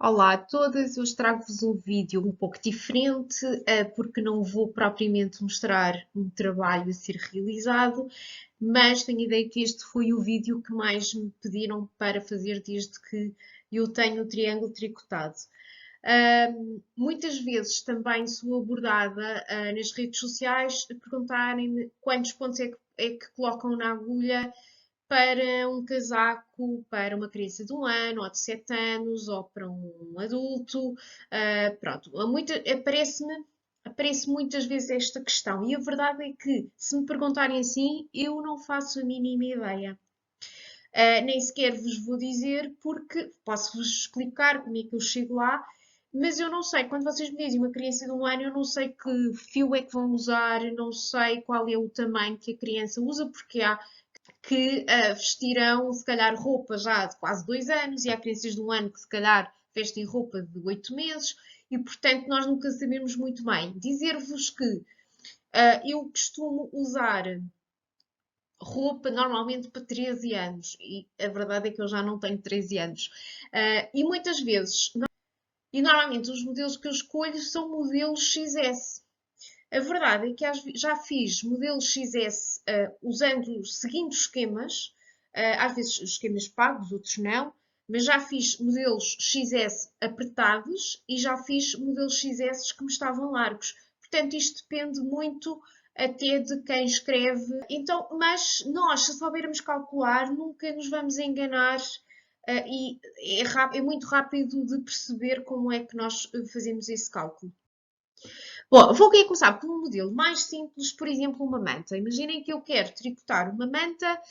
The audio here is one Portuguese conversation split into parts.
Olá a todas, hoje trago-vos um vídeo um pouco diferente, porque não vou propriamente mostrar um trabalho a ser realizado, mas tenho a ideia que este foi o vídeo que mais me pediram para fazer desde que eu tenho o triângulo tricotado. Muitas vezes também sou abordada nas redes sociais a perguntarem-me quantos pontos é que colocam na agulha para um casaco para uma criança de 1 ano ou de 7 anos ou para um adulto. Pronto, aparece muitas vezes esta questão e a verdade é que, se me perguntarem assim, eu não faço a mínima ideia. Nem sequer vos vou dizer porque posso-vos explicar como é que eu chego lá, mas eu não sei. Quando vocês me dizem uma criança de 1 ano, eu não sei que fio é que vão usar, não sei qual é o tamanho que a criança usa, porque há que vestirão, se calhar, roupa já de quase 2 anos e há crianças de 1 ano que, se calhar, vestem roupa de 8 meses e, portanto, nós nunca sabemos muito bem. Dizer-vos que eu costumo usar roupa normalmente para 13 anos e a verdade é que eu já não tenho 13 anos. E muitas vezes, e normalmente os modelos que eu escolho são modelos XS. A verdade é que já fiz modelos XS seguindo esquemas, às vezes esquemas pagos, outros não, mas já fiz modelos XS apertados e já fiz modelos XS que me estavam largos. Portanto, isto depende muito até de quem escreve. Então, mas nós, se soubermos calcular, nunca nos vamos enganar. E é muito rápido de perceber como é que nós fazemos esse cálculo. Bom, vou aqui começar por um modelo mais simples, por exemplo, uma manta. Imaginem que eu quero tricotar uma manta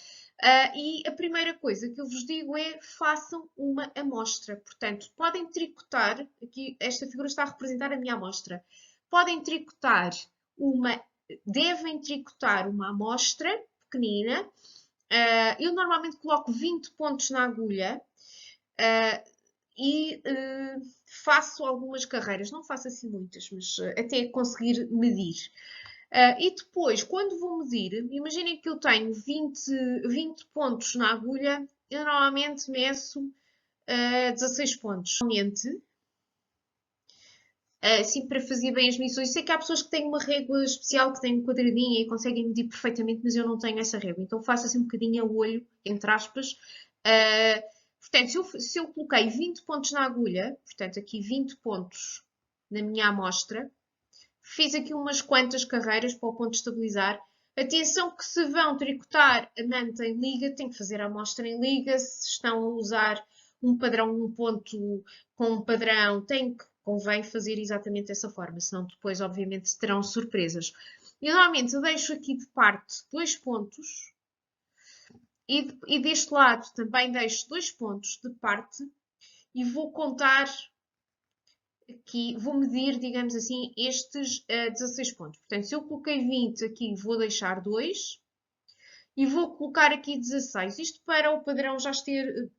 e a primeira coisa que eu vos digo é façam uma amostra. Portanto, podem tricotar, aqui esta figura está a representar a minha amostra. Podem tricotar devem tricotar uma amostra pequenina. Eu normalmente coloco 20 pontos na agulha. E faço algumas carreiras, não faço assim muitas, mas até conseguir medir. E depois, quando vou medir, imaginem que eu tenho 20 pontos na agulha, eu normalmente meço 16 pontos. Normalmente, assim para fazer bem as medições. Sei que há pessoas que têm uma régua especial, que têm um quadradinho e conseguem medir perfeitamente, mas eu não tenho essa régua. Então faço assim um bocadinho a olho, entre aspas. Portanto, se eu coloquei 20 pontos na agulha, portanto aqui 20 pontos na minha amostra, fiz aqui umas quantas carreiras para o ponto estabilizar. Atenção que se vão tricotar a manta em liga, tem que fazer a amostra em liga. Se estão a usar um padrão, um ponto com um padrão, convém fazer exatamente dessa forma, senão depois, obviamente, terão surpresas. E normalmente eu deixo aqui de parte 2 pontos e deste lado também deixo 2 pontos de parte e vou contar aqui, vou medir, digamos assim, estes 16 pontos. Portanto, se eu coloquei 20 aqui, vou deixar 2 e vou colocar aqui 16. Isto para o padrão já ter,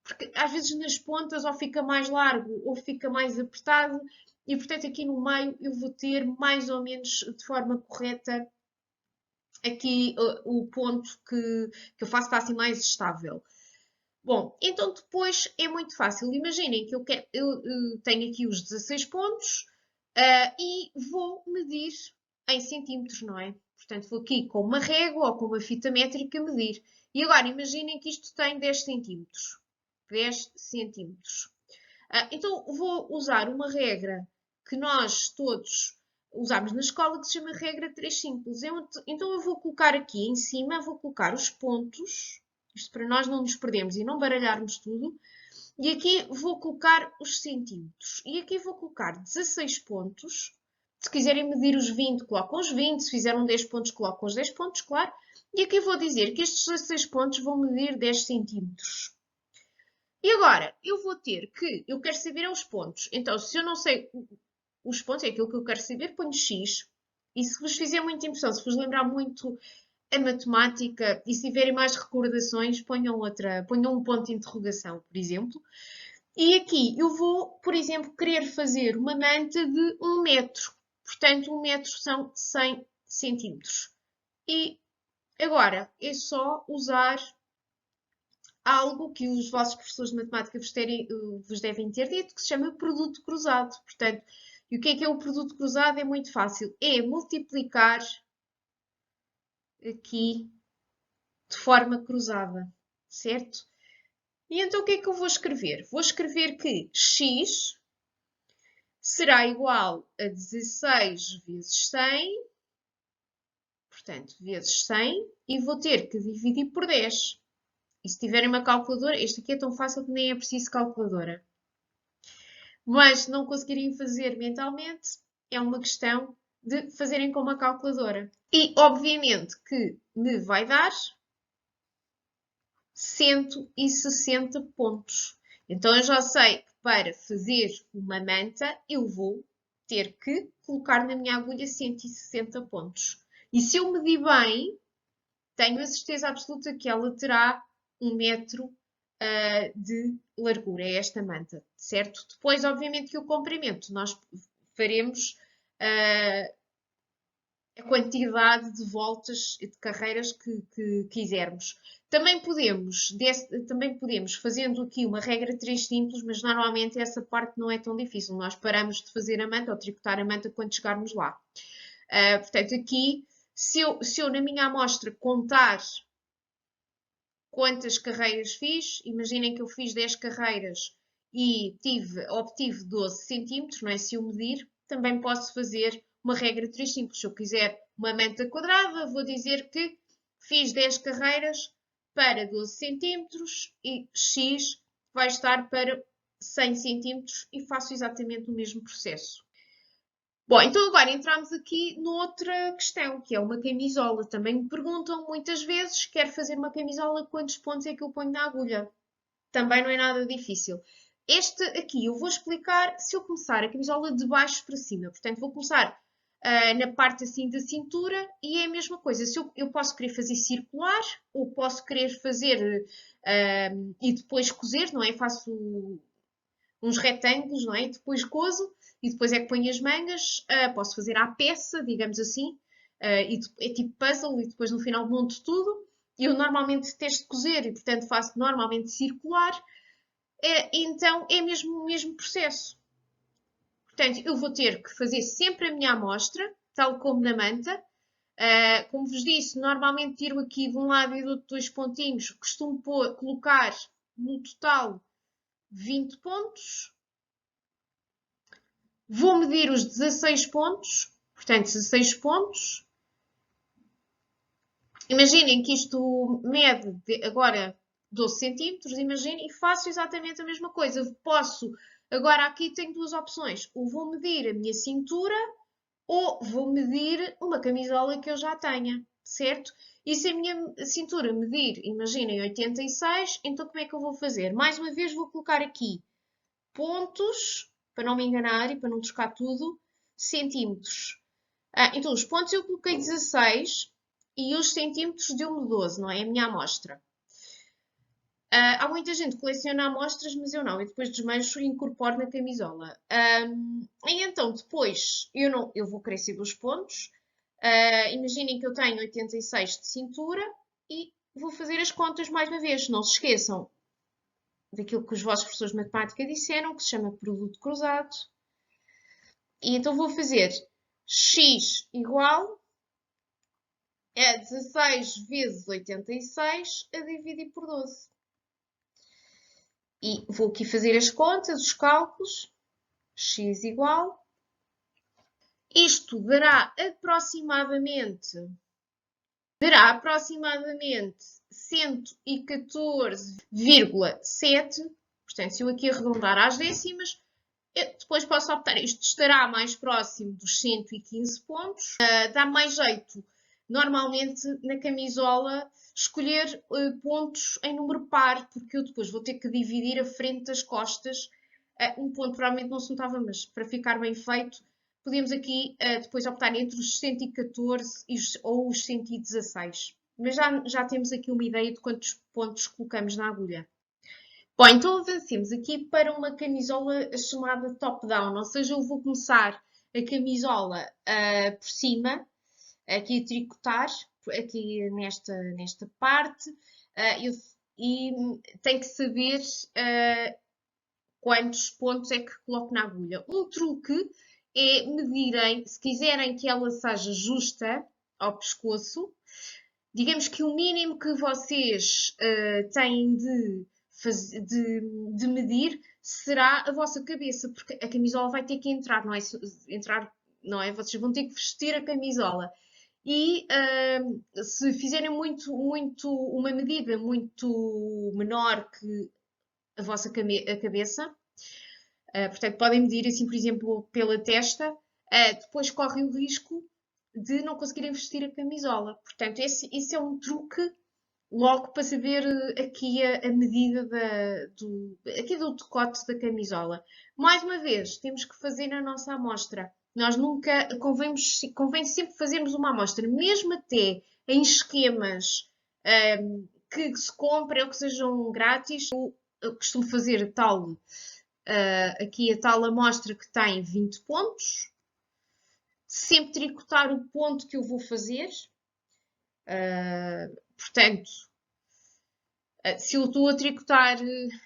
porque às vezes nas pontas ou fica mais largo ou fica mais apertado e, portanto, aqui no meio eu vou ter mais ou menos de forma correta aqui o ponto que eu faço está assim mais estável. Bom, então depois é muito fácil. Imaginem que eu tenho aqui os 16 pontos e vou medir em centímetros, não é? Portanto, vou aqui com uma régua ou com uma fita métrica medir. E agora imaginem que isto tem 10 centímetros. 10 centímetros. Então vou usar uma regra que nós todos usamos na escola que se chama regra 3 simples. Então eu vou colocar aqui em cima, vou colocar os pontos, isto para nós não nos perdermos e não baralharmos tudo, e aqui vou colocar os centímetros. E aqui vou colocar 16 pontos. Se quiserem medir os 20, colocam os 20. Se fizeram 10 pontos, colocam os 10 pontos, claro. E aqui vou dizer que estes 16 pontos vão medir 10 centímetros. E agora, eu quero saber os pontos. Então, se eu não sei os pontos, é aquilo que eu quero saber, ponho X. E se vos fizer muita impressão, se vos lembrar muito a matemática e se tiverem mais recordações, ponham um ponto de interrogação, por exemplo. E aqui eu vou, por exemplo, querer fazer uma manta de 1 metro. Portanto, 1 metro são 100 centímetros. E agora é só usar algo que os vossos professores de matemática vos devem ter dito, que se chama produto cruzado. Portanto, e o que é o produto cruzado? É muito fácil. É multiplicar aqui de forma cruzada, certo? E então o que é que eu vou escrever? Vou escrever que x será igual a 16 vezes 100, portanto, vezes 100, e vou ter que dividir por 10. E se tiverem uma calculadora, este aqui é tão fácil que nem é preciso calculadora. Mas se não conseguirem fazer mentalmente, é uma questão de fazerem com uma calculadora. E, obviamente, que me vai dar 160 pontos. Então, eu já sei que para fazer uma manta, eu vou ter que colocar na minha agulha 160 pontos. E se eu medir bem, tenho a certeza absoluta que ela terá 1 metro de largura, é esta manta, certo? Depois, obviamente, que o comprimento, nós faremos a quantidade de voltas e de carreiras que quisermos. Também podemos, fazendo aqui uma regra 3 simples, mas normalmente essa parte não é tão difícil. Nós paramos de fazer a manta ou tricotar a manta quando chegarmos lá. Portanto, aqui, se eu na minha amostra contar quantas carreiras fiz, imaginem que eu fiz 10 carreiras e obtive 12 centímetros, não é? Se eu medir, também posso fazer uma regra 3 simples. Se eu quiser uma manta quadrada, vou dizer que fiz 10 carreiras para 12 centímetros e x vai estar para 100 centímetros e faço exatamente o mesmo processo. Bom, então agora entramos aqui noutra questão, que é uma camisola. Também me perguntam muitas vezes, quero fazer uma camisola, quantos pontos é que eu ponho na agulha? Também não é nada difícil. Este aqui eu vou explicar se eu começar a camisola de baixo para cima. Portanto, vou começar na parte assim da cintura e é a mesma coisa. Se eu posso querer fazer circular ou posso querer fazer e depois cozer, não é? Faço uns retângulos, não é? E depois cozo e depois é que ponho as mangas. Posso fazer à peça, digamos assim. E é tipo puzzle e depois no final monto tudo. Eu normalmente testo cozer e, portanto, faço normalmente circular. Então, é mesmo o mesmo processo. Portanto, eu vou ter que fazer sempre a minha amostra, tal como na manta. Como vos disse, normalmente tiro aqui de um lado e do outro 2 pontinhos. Costumo colocar no total 20 pontos. Vou medir os 16 pontos. Portanto, 16 pontos. Imaginem que isto mede agora 12 centímetros, imaginem, e faço exatamente a mesma coisa. Agora aqui tenho duas opções. Ou vou medir a minha cintura, ou vou medir uma camisola que eu já tenha, certo? E se a minha cintura medir, imaginem, 86, então como é que eu vou fazer? Mais uma vez vou colocar aqui pontos, para não me enganar e para não trocar tudo, centímetros. Então os pontos eu coloquei 16 e os centímetros deu-me 12, não é? A minha amostra. Há muita gente que coleciona amostras, mas eu não. Eu depois desmancho e incorporo na camisola. E então, depois, eu vou querer saber os pontos. Imaginem que eu tenho 86 de cintura e vou fazer as contas mais uma vez. Não se esqueçam daquilo que os vossos professores de matemática disseram, que se chama produto cruzado. E então vou fazer x igual a 16 vezes 86 a dividir por 12. E vou aqui fazer as contas, os cálculos. X igual. Isto dará aproximadamente 114,7. Portanto, se eu aqui arredondar às décimas, depois posso optar. Isto estará mais próximo dos 115 pontos. Dá mais jeito, normalmente, na camisola, escolher pontos em número par, porque eu depois vou ter que dividir a frente das costas. Um ponto provavelmente não se notava, mas para ficar bem feito, podemos aqui depois optar entre os 114 ou os 116. Mas já temos aqui uma ideia de quantos pontos colocamos na agulha. Bom, então avancemos aqui para uma camisola chamada top-down, ou seja, eu vou começar a camisola por cima, aqui a tricotar, aqui nesta parte. e tem que saber quantos pontos é que coloco na agulha. Um truque é medirem, se quiserem que ela seja justa ao pescoço, digamos que o mínimo que vocês têm de medir será a vossa cabeça, porque a camisola vai ter que entrar, não é? Não é? Vocês vão ter que vestir a camisola. E se fizerem uma medida muito menor que a vossa cabeça, portanto, podem medir assim, por exemplo, pela testa, depois correm o risco de não conseguirem vestir a camisola. Portanto, esse é um truque logo para saber aqui a medida aqui do decote da camisola. Mais uma vez, temos que fazer na nossa amostra. Nós nunca, convém sempre fazermos uma amostra, mesmo até em esquemas que se comprem ou que sejam grátis. Eu costumo fazer aqui a tal amostra que tem 20 pontos. Sempre tricotar o ponto que eu vou fazer. Portanto, se eu estou a tricotar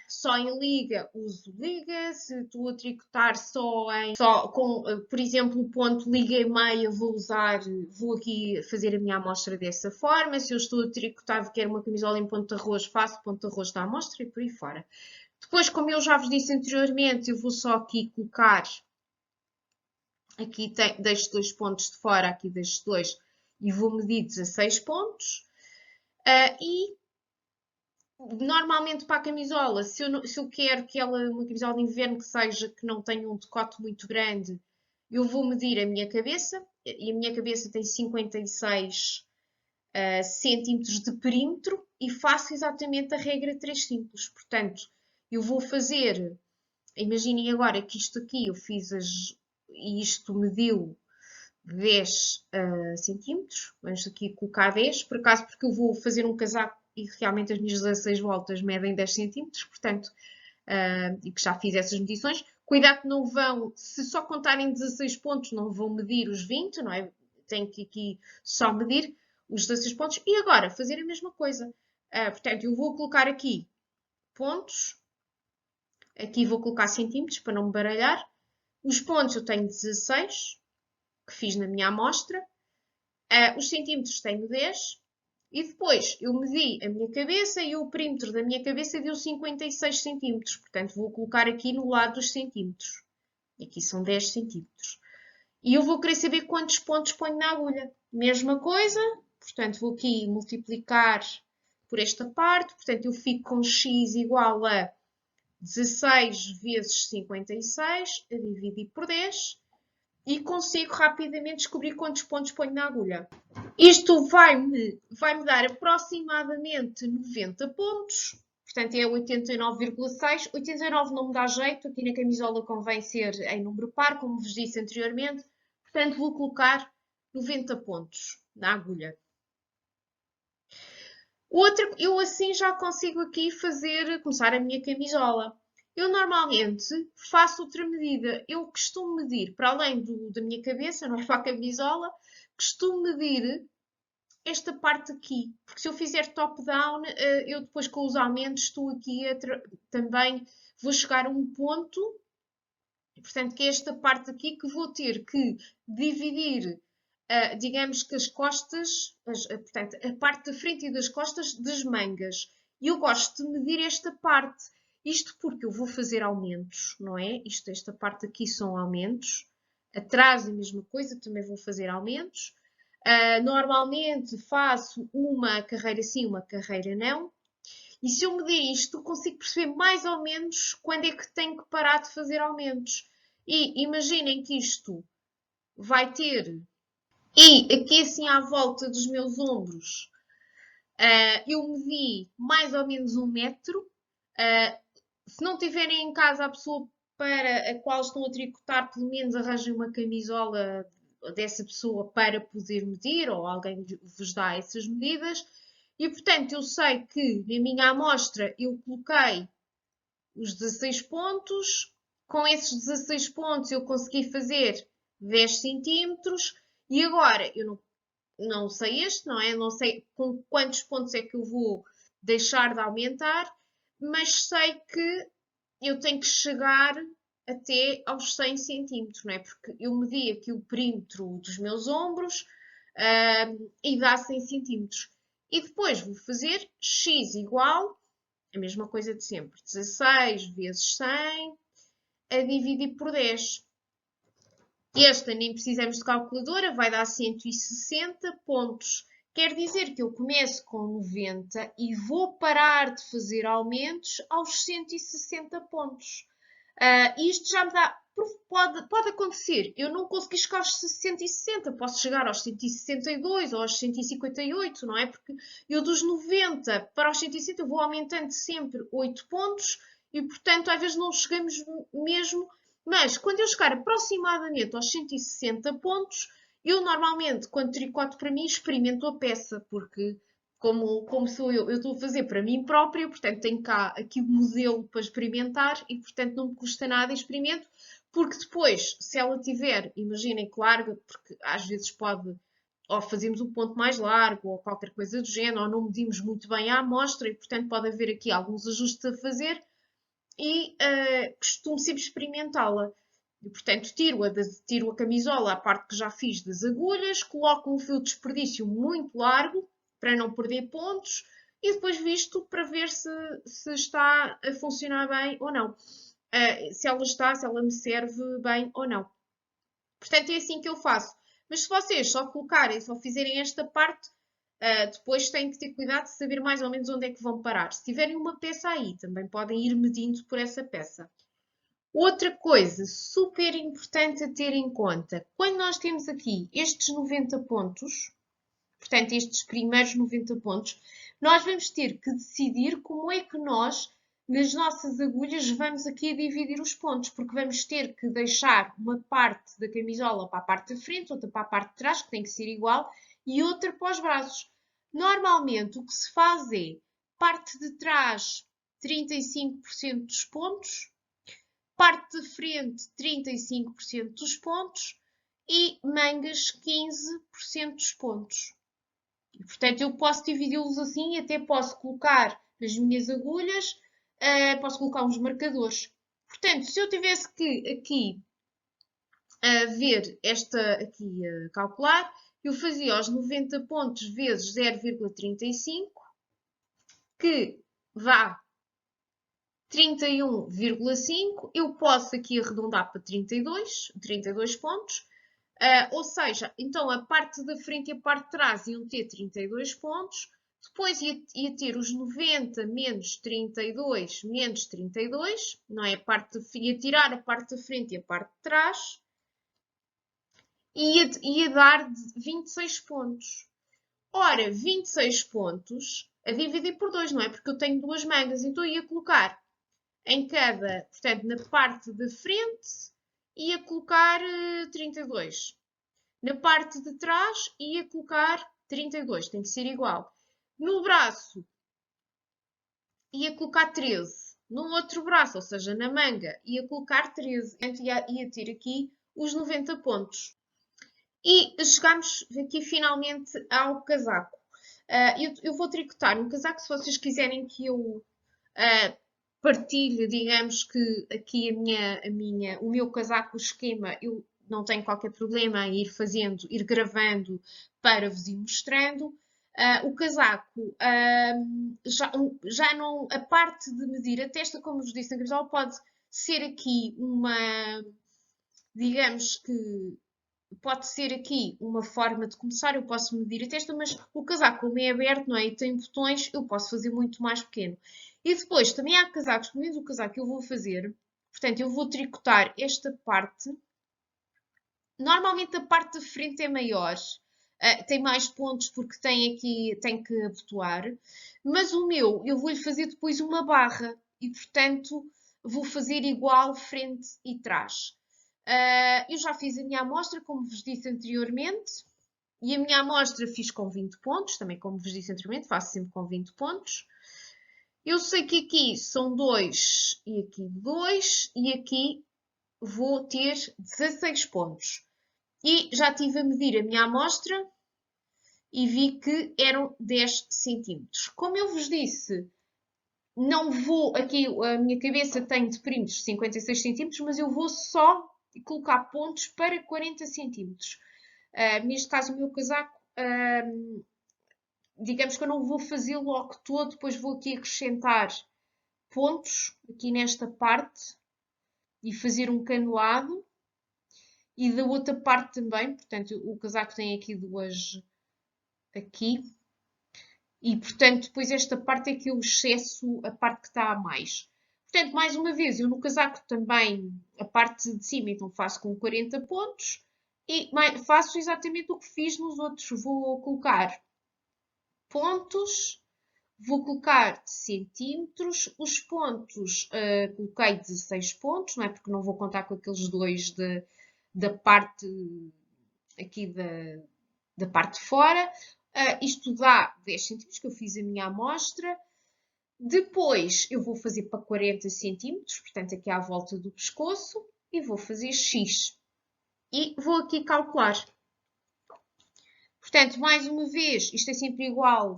só em liga, uso liga. Se estou a tricotar só com, por exemplo, o ponto liga e meia, vou aqui fazer a minha amostra dessa forma. Se eu estou a tricotar, quero uma camisola em ponto de arroz, faço ponto de arroz da amostra e por aí fora. Depois, como eu já vos disse anteriormente, eu vou só aqui colocar, aqui deixo 2 pontos de fora, aqui deixo 2 e vou medir 16 pontos. E normalmente para a camisola, se eu quero que ela, uma camisola de inverno que não tenha um decote muito grande, eu vou medir a minha cabeça, e a minha cabeça tem 56 centímetros de perímetro e faço exatamente a regra 3 simples. Portanto, eu vou fazer, imaginem agora que isto aqui eu fiz e isto mediu 10 centímetros, vamos aqui colocar 10, por acaso porque eu vou fazer um casaco e realmente as minhas 16 voltas medem 10 centímetros, portanto, e que já fiz essas medições. Cuidado que não vão, se só contarem 16 pontos, não vão medir os 20, não é? Tem que aqui só medir os 16 pontos. E agora, fazer a mesma coisa. Portanto, eu vou colocar aqui pontos, aqui vou colocar centímetros para não me baralhar. Os pontos eu tenho 16, que fiz na minha amostra. Os centímetros tenho 10. E depois eu medi a minha cabeça e o perímetro da minha cabeça deu 56 centímetros. Portanto, vou colocar aqui no lado dos centímetros. Aqui são 10 centímetros. E eu vou querer saber quantos pontos ponho na agulha. Mesma coisa. Portanto, vou aqui multiplicar por esta parte. Portanto, eu fico com x igual a 16 vezes 56, a dividir por 10. E consigo rapidamente descobrir quantos pontos ponho na agulha. Isto vai-me dar aproximadamente 90 pontos, portanto é 89,6. 89 não me dá jeito, aqui na camisola convém ser em número par, como vos disse anteriormente. Portanto, vou colocar 90 pontos na agulha. Eu assim já consigo aqui começar a minha camisola. Eu normalmente faço outra medida. Eu costumo medir, para além da minha cabeça, não é para a camisola, costumo medir esta parte aqui. Porque se eu fizer top-down, eu depois com os aumentos estou aqui também vou chegar a um ponto, portanto, que é esta parte aqui que vou ter que dividir, digamos que as costas, portanto, a parte da frente e das costas das mangas. E eu gosto de medir esta parte. Isto porque eu vou fazer aumentos, não é? Esta parte aqui são aumentos. Atrás a mesma coisa, também vou fazer aumentos. Normalmente faço uma carreira sim, uma carreira não. E se eu medir isto, consigo perceber mais ou menos quando é que tenho que parar de fazer aumentos. E imaginem que isto vai ter... E aqui assim à volta dos meus ombros, eu medi mais ou menos 1 metro. Se não tiverem em casa a pessoa para a qual estão a tricotar, pelo menos arranjem uma camisola dessa pessoa para poder medir, ou alguém vos dá essas medidas. E, portanto, eu sei que na minha amostra eu coloquei os 16 pontos. Com esses 16 pontos eu consegui fazer 10 centímetros. E agora, eu não sei este, não é? Não sei com quantos pontos é que eu vou deixar de aumentar, mas sei que eu tenho que chegar até aos 100 centímetros, não é? Porque eu medi aqui o perímetro dos meus ombros e dá 100 centímetros. E depois vou fazer x igual, a mesma coisa de sempre, 16 vezes 100 a dividir por 10. Esta nem precisamos de calculadora, vai dar 160 pontos. Quer dizer que eu começo com 90 e vou parar de fazer aumentos aos 160 pontos. Isto já me dá... Pode acontecer, eu não consegui chegar aos 160, posso chegar aos 162 ou aos 158, não é? Porque eu dos 90 para os 160 vou aumentando sempre 8 pontos e, portanto, às vezes não chegamos mesmo. Mas quando eu chegar aproximadamente aos 160 pontos, eu normalmente, quando tricoto para mim, experimento a peça, porque como sou eu estou a fazer para mim própria, portanto tenho cá aqui o modelo para experimentar e, portanto, não me custa nada e experimento, porque depois, se ela tiver, imaginem que larga, porque às vezes pode, ou fazemos um ponto mais largo, ou qualquer coisa do género, ou não medimos muito bem a amostra e, portanto, pode haver aqui alguns ajustes a fazer e costumo sempre experimentá-la. E, portanto, tiro a camisola, a parte que já fiz das agulhas, coloco um fio de desperdício muito largo, para não perder pontos, e depois visto para ver se está a funcionar bem ou não. Se ela me serve bem ou não. Portanto, é assim que eu faço. Mas se vocês só colocarem, só fizerem esta parte, depois têm que ter cuidado de saber mais ou menos onde é que vão parar. Se tiverem uma peça aí, também podem ir medindo por essa peça. Outra coisa super importante a ter em conta, quando nós temos aqui estes 90 pontos, portanto estes primeiros 90 pontos, nós vamos ter que decidir como é que nós, nas nossas agulhas, vamos aqui dividir os pontos, porque vamos ter que deixar uma parte da camisola para a parte da frente, outra para a parte de trás, que tem que ser igual, e outra para os braços. Normalmente o que se faz é, parte de trás 35% dos pontos, parte de frente 35% dos pontos e mangas 15% dos pontos. E, portanto, eu posso dividi-los assim e até posso colocar nas minhas agulhas, posso colocar uns marcadores. Portanto, se eu tivesse que aqui ver aqui calcular, eu fazia os 90 pontos vezes 0,35, que dá 31,5. Eu posso aqui arredondar para 32 pontos. Ou seja, então a parte da frente e a parte de trás iam ter 32 pontos. Depois ia ter os 90 menos 32 menos 32, não é? Ia tirar a parte da frente e a parte de trás. E ia dar 26 pontos. Ora, 26 pontos a dividir por 2, não é? Porque eu tenho duas mangas, então eu ia colocar em cada, portanto, na parte da frente, ia colocar 32. Na parte de trás, ia colocar 32. Tem que ser igual. No braço, ia colocar 13. No outro braço, ou seja, na manga, ia colocar 13. Então, ia ter aqui os 90 pontos. E chegamos aqui finalmente ao casaco. Eu vou tricotar um casaco, se vocês quiserem que eu partilhe, digamos que aqui o meu casaco, o esquema, eu não tenho qualquer problema em ir fazendo, ir gravando para vos ir mostrando. O casaco, já não, a parte de medir a testa, como vos disse na camisola, pode ser aqui digamos que pode ser aqui uma forma de começar, eu posso medir a testa, mas o casaco, como é aberto, não é? E tem botões, eu posso fazer muito mais pequeno. E depois, também há casacos, pelo menos o casaco que eu vou fazer, portanto, eu vou tricotar esta parte. Normalmente a parte de frente é maior, tem mais pontos porque tem que abotoar, mas o meu, eu vou-lhe fazer depois uma barra e, portanto, vou fazer igual frente e trás. Eu já fiz a minha amostra, como vos disse anteriormente, e a minha amostra fiz com 20 pontos, também como vos disse anteriormente, faço sempre com 20 pontos. Eu sei que aqui são 2 e aqui 2, e aqui vou ter 16 pontos. E já estive a medir a minha amostra e vi que eram 10 centímetros. Como eu vos disse, não vou, aqui a minha cabeça tem de perímetros 56 centímetros, mas eu vou só colocar pontos para 40 centímetros. Neste caso, o meu casaco, digamos que eu não vou fazê-lo logo todo, depois vou aqui acrescentar pontos, aqui nesta parte, e fazer um canoado. E da outra parte também, portanto, o casaco tem aqui duas, aqui. E, portanto, depois esta parte é que eu excesso a parte que está a mais. Portanto, mais uma vez, eu no casaco também, a parte de cima, então faço com 40 pontos. E faço exatamente o que fiz nos outros. Vou colocar pontos, vou colocar centímetros. Os pontos, coloquei 16 pontos, não é? Porque não vou contar com aqueles dois da parte aqui da parte de fora. Isto dá 10 centímetros, que eu fiz a minha amostra. Depois eu vou fazer para 40 centímetros, portanto aqui à volta do pescoço, e vou fazer X. E vou aqui calcular. Portanto, mais uma vez, isto é sempre igual.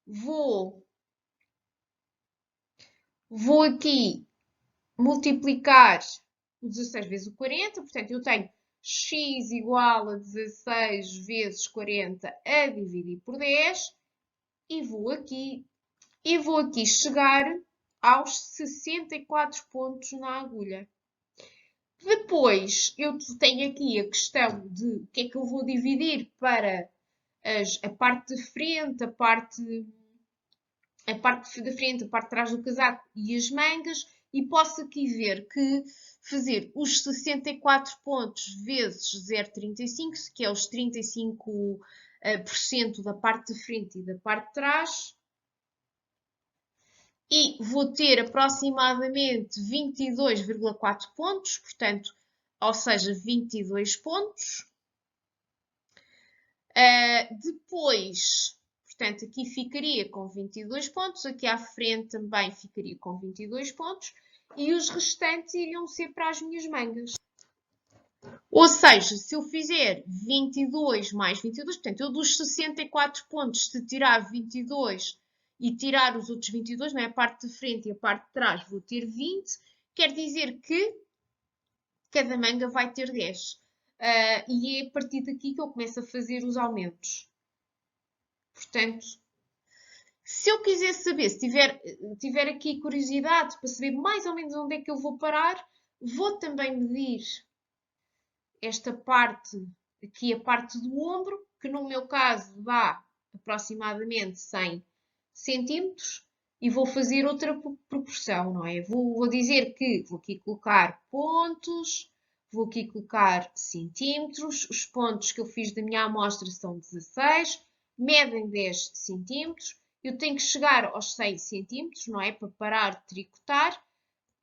Vou aqui multiplicar o 16 vezes o 40, portanto eu tenho x igual a 16 vezes 40 a dividir por 10 e vou aqui chegar aos 64 pontos na agulha. Depois eu tenho aqui a questão de o que é que eu vou dividir para a parte de frente, a parte de frente, a parte de trás do casaco e as mangas, e posso aqui ver que fazer os 64 pontos vezes 0,35, que é os 35% da parte de frente e da parte de trás, e vou ter aproximadamente 22,4 pontos, portanto, ou seja, 22 pontos. Depois, portanto, aqui ficaria com 22 pontos, aqui à frente também ficaria com 22 pontos, e os restantes iriam ser para as minhas mangas. Ou seja, se eu fizer 22 mais 22, portanto, eu dos 64 pontos, se tirar 22 e tirar os outros 22, não é? A parte de frente e a parte de trás, vou ter 20, quer dizer que cada manga vai ter 10. E é a partir daqui que eu começo a fazer os aumentos. Portanto, se eu quiser saber, se tiver aqui curiosidade para saber mais ou menos onde é que eu vou parar, vou também medir esta parte, aqui a parte do ombro, que no meu caso dá aproximadamente 100 centímetros, e vou fazer outra proporção, não é? Vou dizer que vou aqui colocar pontos, vou aqui colocar centímetros, os pontos que eu fiz da minha amostra são 16, medem 10 centímetros, eu tenho que chegar aos 100 centímetros, não é? Para parar de tricotar,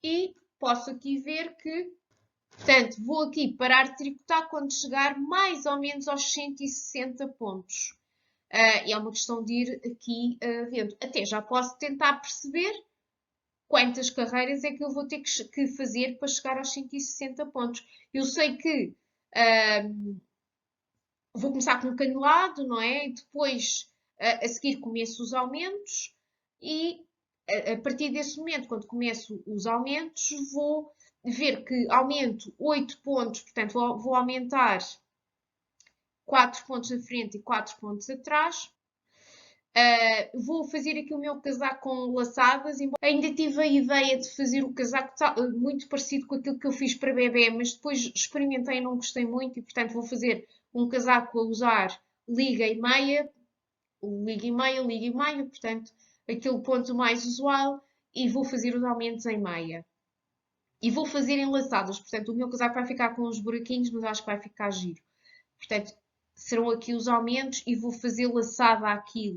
e posso aqui ver que, portanto, vou aqui parar de tricotar quando chegar mais ou menos aos 160 pontos. É uma questão de ir aqui vendo. Até já posso tentar perceber quantas carreiras é que eu vou ter que fazer para chegar aos 160 pontos. Eu sei que vou começar com um canelado, não é? E depois, a seguir, começo os aumentos e a partir desse momento, quando começo os aumentos, vou ver que aumento 8 pontos, portanto, vou aumentar 4 pontos na frente e 4 pontos atrás. Vou fazer aqui o meu casaco com laçadas. Ainda tive a ideia de fazer o casaco muito parecido com aquilo que eu fiz para bebê, mas depois experimentei e não gostei muito e, portanto, vou fazer um casaco a usar liga e meia, liga e meia, portanto, aquele ponto mais usual, e vou fazer os aumentos em meia. E vou fazer enlaçadas, portanto, o meu casaco vai ficar com uns buraquinhos, mas acho que vai ficar giro. Portanto, serão aqui os aumentos e vou fazer laçada aqui,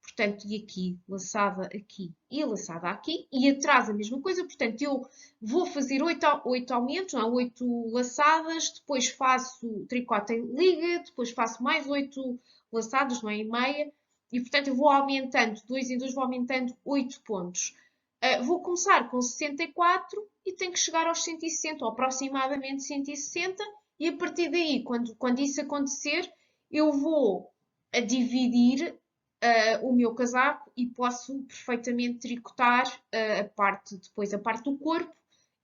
portanto, e aqui, laçada aqui e laçada aqui, e atrás a mesma coisa, portanto, eu vou fazer 8 aumentos, não, 8 laçadas, depois faço tricota em liga, depois faço mais 8 laçadas, não é, em meia, e portanto eu vou aumentando, 2 em 2, vou aumentando 8 pontos. Vou começar com 64 e tenho que chegar aos 160, ou aproximadamente 160, e a partir daí, quando isso acontecer, eu vou a dividir o meu casaco e posso perfeitamente tricotar depois a parte do corpo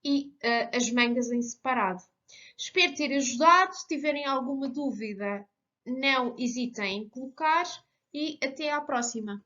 e as mangas em separado. Espero ter ajudado. Se tiverem alguma dúvida, não hesitem em colocar e até à próxima.